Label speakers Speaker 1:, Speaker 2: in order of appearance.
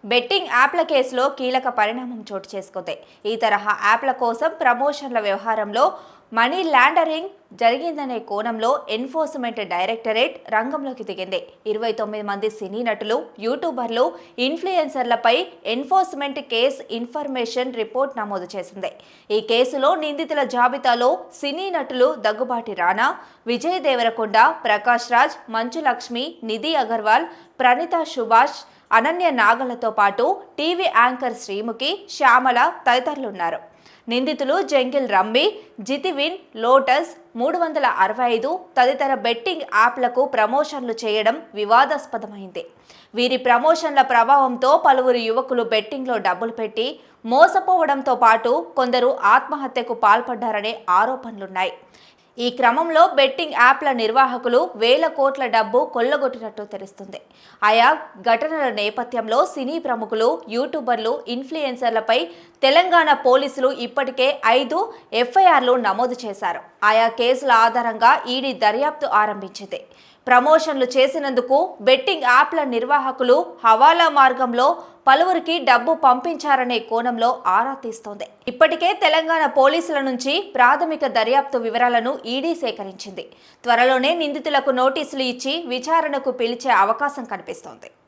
Speaker 1: Betting యాప్ల కేసులో కీలక పరిణామం చోటు చేసుకుంది. ఈ తరహా యాప్ల కోసం ప్రమోషన్ల వ్యవహారంలో మనీ లాండరింగ్ జరిగిందనే కోణంలో ఎన్ఫోర్స్మెంట్ డైరెక్టరేట్ రంగంలోకి దిగింది. 29 మంది సినీ నటులు, యూట్యూబర్లు, ఇన్ఫ్లుయెన్సర్లపై ఎన్ఫోర్స్మెంట్ కేసు ఇన్ఫర్మేషన్ రిపోర్ట్ నమోదు చేసింది. ఈ కేసులో నిందితుల జాబితాలో సినీ నటులు దగ్గుబాటి రానా, విజయ్ దేవరకొండ, ప్రకాష్ రాజ్, మంచు లక్ష్మి, నిధి అగర్వాల్, ప్రణీత సుభాష్, అనన్య నాగలతో పాటు టీవీ యాంకర్ శ్రీముఖి, శ్యామల తదితరులున్నారు. నిందితులు జంగిల్ రమ్మి, జితివిన్, లోటస్ 365 తదితర బెట్టింగ్ యాప్లకు ప్రమోషన్లు చేయడం వివాదాస్పదమైంది. వీరి ప్రమోషన్ల ప్రభావంతో పలువురు యువకులు బెట్టింగ్లో డబ్బులు పెట్టి మోసపోవడంతో పాటు కొందరు ఆత్మహత్యకు పాల్పడ్డారనే ఆరోపణలున్నాయి. ఈ క్రమంలో బెట్టింగ్ యాప్ల నిర్వాహకులు వేల కోట్ల డబ్బు కొల్లగొట్టినట్టు తెలుస్తుంది. ఆయా ఘటనల నేపథ్యంలో సినీ ప్రముఖులు, యూట్యూబర్లు, ఇన్ఫ్లుయెన్సర్లపై తెలంగాణ పోలీసులు ఇప్పటికే 5 ఎఫ్ఐఆర్లు నమోదు చేశారు. ఆయా కేసుల ఆధారంగా ఈడీ దర్యాప్తు ఆరంభించింది. ప్రమోషన్లు చేసినందుకు బెట్టింగ్ యాప్ల నిర్వాహకులు హవాలా మార్గంలో పలువురికి డబ్బు పంపించారనే కోణంలో ఆరా తీస్తోంది. ఇప్పటికే తెలంగాణ పోలీసుల నుంచి ప్రాథమిక దర్యాప్తు వివరాలను ఈడీ సేకరించింది. త్వరలోనే నిందితులకు నోటీసులు ఇచ్చి విచారణకు పిలిచే అవకాశం కనిపిస్తోంది.